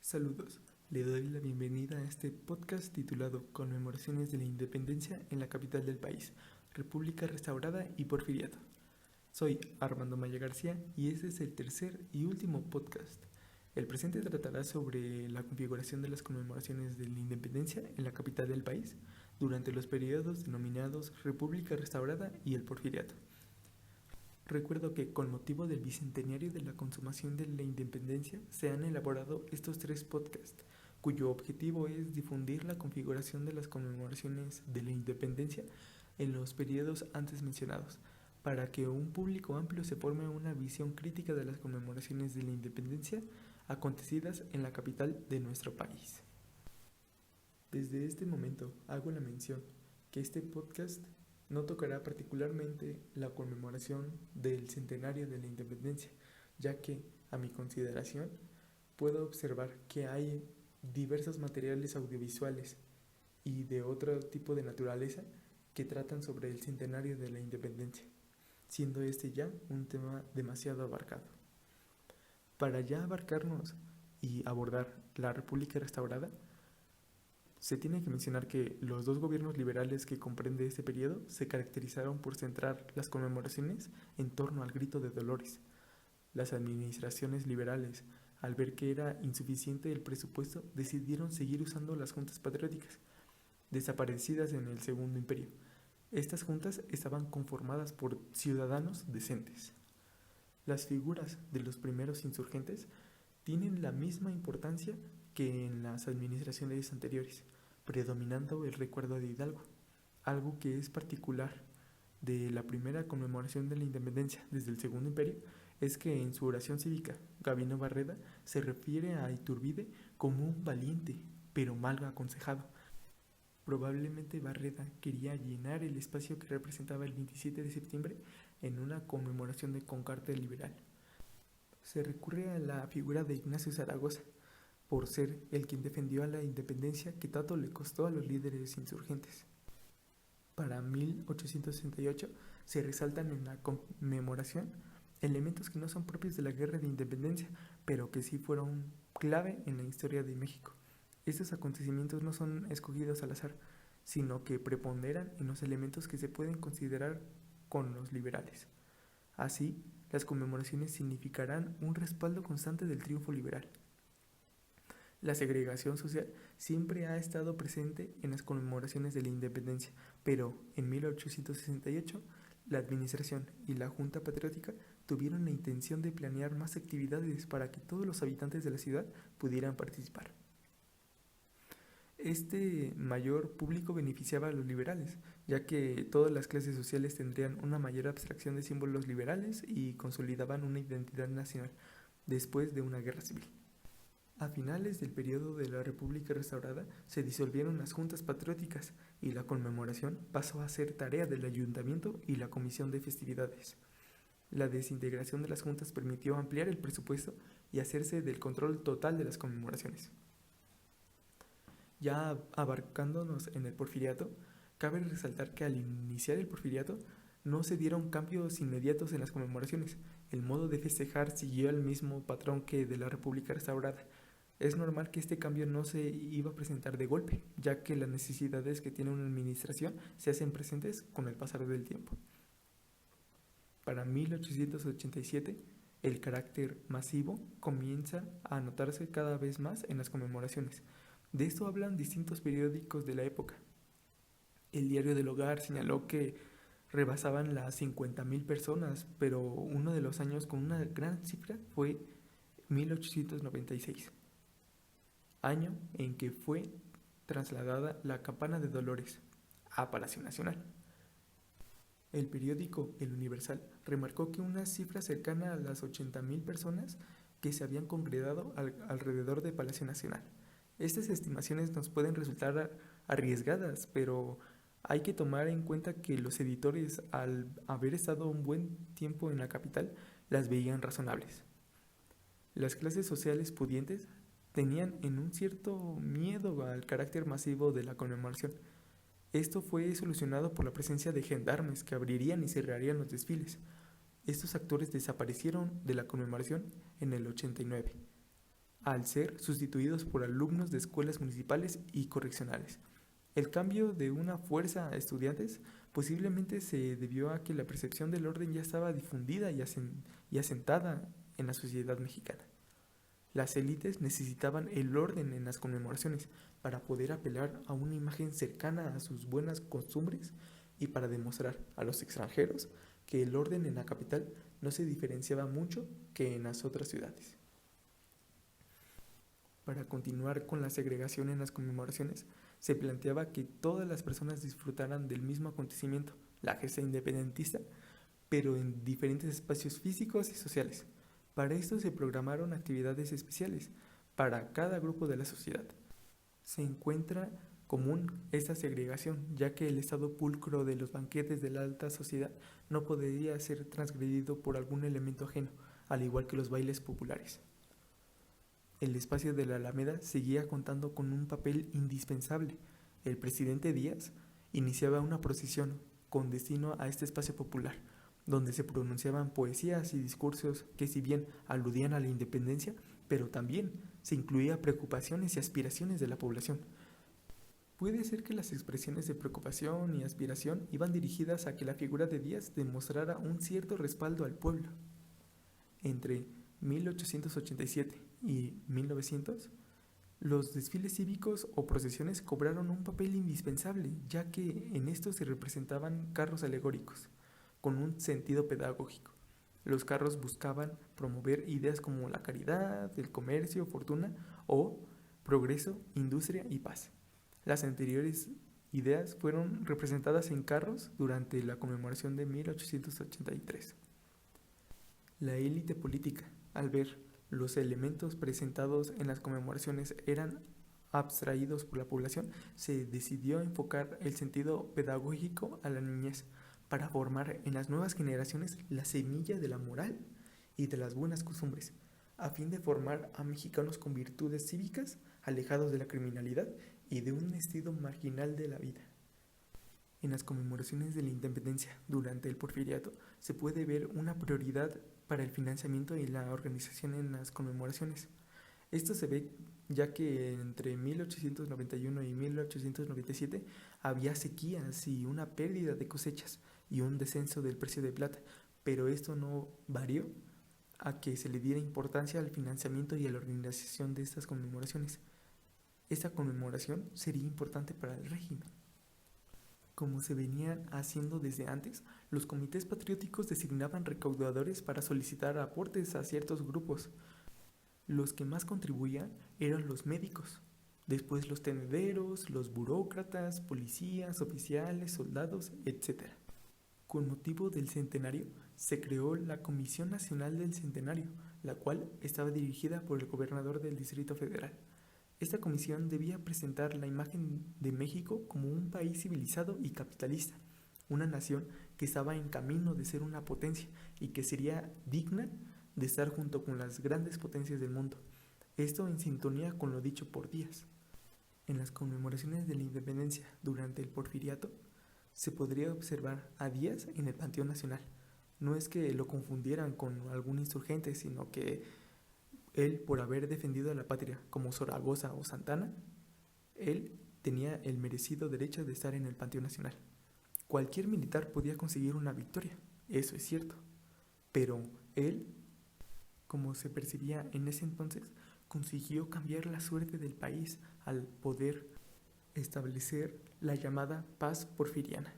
Saludos, le doy la bienvenida a este podcast titulado Conmemoraciones de la Independencia en la capital del país, República Restaurada y Porfiriato. Soy Armando Maya García y este es el tercer y último podcast. El presente tratará sobre la configuración de las conmemoraciones de la independencia en la capital del país durante los periodos denominados República Restaurada y el Porfiriato. Recuerdo que con motivo del bicentenario de la consumación de la independencia se han elaborado estos 3 podcasts, cuyo objetivo es difundir la configuración de las conmemoraciones de la independencia en los periodos antes mencionados, para que un público amplio se forme una visión crítica de las conmemoraciones de la independencia acontecidas en la capital de nuestro país. Desde este momento hago la mención que este podcast no tocará particularmente la conmemoración del centenario de la independencia, ya que, a mi consideración, puedo observar que hay diversos materiales audiovisuales y de otro tipo de naturaleza que tratan sobre el centenario de la independencia, siendo este ya un tema demasiado abarcado. Para ya abarcarnos y abordar la República Restaurada, se tiene que mencionar que los 2 gobiernos liberales que comprende este periodo se caracterizaron por centrar las conmemoraciones en torno al grito de Dolores. Las administraciones liberales, al ver que era insuficiente el presupuesto, decidieron seguir usando las juntas patrióticas, desaparecidas en el Segundo Imperio. Estas juntas estaban conformadas por ciudadanos decentes. Las figuras de los primeros insurgentes tienen la misma importancia que en las administraciones anteriores, predominando el recuerdo de Hidalgo, algo que es particular de la primera conmemoración de la independencia desde el Segundo Imperio, es que en su oración cívica, Gabino Barreda se refiere a Iturbide como un valiente, pero mal aconsejado. Probablemente Barreda quería llenar el espacio que representaba el 27 de septiembre en una conmemoración de concarte liberal. Se recurre a la figura de Ignacio Zaragoza, por ser el quien defendió a la independencia que tanto le costó a los líderes insurgentes. Para 1868 se resaltan en la conmemoración elementos que no son propios de la Guerra de Independencia, pero que sí fueron clave en la historia de México. Estos acontecimientos no son escogidos al azar, sino que preponderan en los elementos que se pueden considerar con los liberales. Así, las conmemoraciones significarán un respaldo constante del triunfo liberal. La segregación social siempre ha estado presente en las conmemoraciones de la independencia, pero en 1868 la administración y la Junta Patriótica tuvieron la intención de planear más actividades para que todos los habitantes de la ciudad pudieran participar. Este mayor público beneficiaba a los liberales, ya que todas las clases sociales tendrían una mayor abstracción de símbolos liberales y consolidaban una identidad nacional después de una guerra civil. A finales del periodo de la República Restaurada se disolvieron las juntas patrióticas y la conmemoración pasó a ser tarea del ayuntamiento y la comisión de festividades. La desintegración de las juntas permitió ampliar el presupuesto y hacerse del control total de las conmemoraciones. Ya abarcándonos en el Porfiriato, cabe resaltar que al iniciar el Porfiriato no se dieron cambios inmediatos en las conmemoraciones. El modo de festejar siguió el mismo patrón que de la República Restaurada. Es normal que este cambio no se iba a presentar de golpe, ya que las necesidades que tiene una administración se hacen presentes con el pasar del tiempo. Para 1887, el carácter masivo comienza a notarse cada vez más en las conmemoraciones. De esto hablan distintos periódicos de la época. El Diario del Hogar señaló que rebasaban las 50,000 personas, pero uno de los años con una gran cifra fue 1896. Año en que fue trasladada la Campana de Dolores a Palacio Nacional. El periódico El Universal remarcó que una cifra cercana a las 80,000 personas que se habían congregado alrededor de Palacio Nacional. Estas estimaciones nos pueden resultar arriesgadas, pero hay que tomar en cuenta que los editores, al haber estado un buen tiempo en la capital, las veían razonables. Las clases sociales pudientes tenían en un cierto miedo al carácter masivo de la conmemoración. Esto fue solucionado por la presencia de gendarmes que abrirían y cerrarían los desfiles. Estos actores desaparecieron de la conmemoración en el 89. al ser sustituidos por alumnos de escuelas municipales y correccionales. El cambio de una fuerza a estudiantes posiblemente se debió a que la percepción del orden ya estaba difundida y asentada en la sociedad mexicana. Las élites necesitaban el orden en las conmemoraciones para poder apelar a una imagen cercana a sus buenas costumbres y para demostrar a los extranjeros que el orden en la capital no se diferenciaba mucho que en las otras ciudades. Para continuar con la segregación en las conmemoraciones, se planteaba que todas las personas disfrutaran del mismo acontecimiento, la gesta independentista, pero en diferentes espacios físicos y sociales. Para esto se programaron actividades especiales para cada grupo de la sociedad. Se encuentra común esta segregación, ya que el estado pulcro de los banquetes de la alta sociedad no podría ser transgredido por algún elemento ajeno, al igual que los bailes populares. El espacio de la Alameda seguía contando con un papel indispensable. El presidente Díaz iniciaba una procesión con destino a este espacio popular, donde se pronunciaban poesías y discursos que, si bien aludían a la independencia, pero también se incluía preocupaciones y aspiraciones de la población. Puede ser que las expresiones de preocupación y aspiración iban dirigidas a que la figura de Díaz demostrara un cierto respaldo al pueblo. Entre 1887 y 1900, los desfiles cívicos o procesiones cobraron un papel indispensable, ya que en estos se representaban carros alegóricos, con un sentido pedagógico. Los carros buscaban promover ideas como la caridad, el comercio, fortuna o progreso, industria y paz. Las anteriores ideas fueron representadas en carros durante la conmemoración de 1883. La élite política, al ver los elementos presentados en las conmemoraciones eran abstraídos por la población, se decidió enfocar el sentido pedagógico a la niñez para formar en las nuevas generaciones la semilla de la moral y de las buenas costumbres, a fin de formar a mexicanos con virtudes cívicas, alejados de la criminalidad y de un estilo marginal de la vida. En las conmemoraciones de la independencia durante el Porfiriato se puede ver una prioridad para el financiamiento y la organización en las conmemoraciones. Esto se ve ya que entre 1891 y 1897 había sequías y una pérdida de cosechas y un descenso del precio de plata, pero esto no varió a que se le diera importancia al financiamiento y a la organización de estas conmemoraciones. Esta conmemoración sería importante para el régimen. Como se venían haciendo desde antes, los comités patrióticos designaban recaudadores para solicitar aportes a ciertos grupos. Los que más contribuían eran los médicos, después los tenederos, los burócratas, policías, oficiales, soldados, etc. Con motivo del centenario, se creó la Comisión Nacional del Centenario, la cual estaba dirigida por el gobernador del Distrito Federal. Esta comisión debía presentar la imagen de México como un país civilizado y capitalista, una nación que estaba en camino de ser una potencia y que sería digna de estar junto con las grandes potencias del mundo. Esto en sintonía con lo dicho por Díaz. En las conmemoraciones de la independencia durante el Porfiriato, se podría observar a Díaz en el Panteón Nacional. No es que lo confundieran con algún insurgente, sino que él, por haber defendido a la patria como Zaragoza o Santana, él tenía el merecido derecho de estar en el Panteón Nacional. Cualquier militar podía conseguir una victoria, eso es cierto, pero él, como se percibía en ese entonces, consiguió cambiar la suerte del país al poder establecer la llamada paz porfiriana.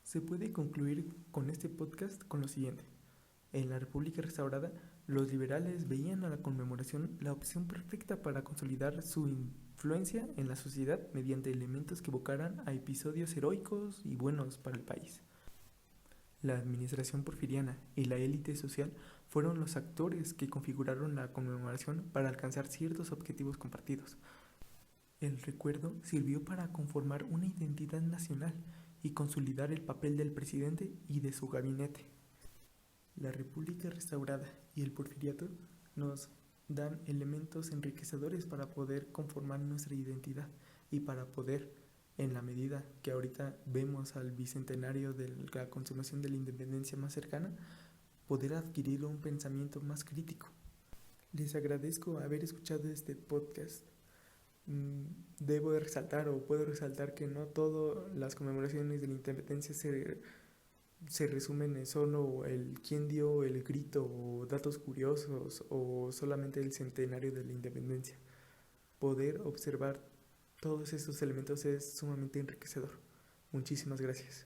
Se puede concluir con este podcast con lo siguiente. En la República restaurada, los liberales veían a la conmemoración la opción perfecta para consolidar su influencia en la sociedad mediante elementos que evocaran a episodios heroicos y buenos para el país. La administración porfiriana y la élite social fueron los actores que configuraron la conmemoración para alcanzar ciertos objetivos compartidos. El recuerdo sirvió para conformar una identidad nacional y consolidar el papel del presidente y de su gabinete. La República restaurada y el Porfiriato nos dan elementos enriquecedores para poder conformar nuestra identidad y para poder, en la medida que ahorita vemos al bicentenario de la consumación de la independencia más cercana, poder adquirir un pensamiento más crítico. Les agradezco haber escuchado este podcast. Debo de resaltar o puedo resaltar que no todas las conmemoraciones de la independencia se resumen en solo el quién dio el grito o datos curiosos o solamente el centenario de la independencia. Poder observar todos estos elementos es sumamente enriquecedor. Muchísimas gracias.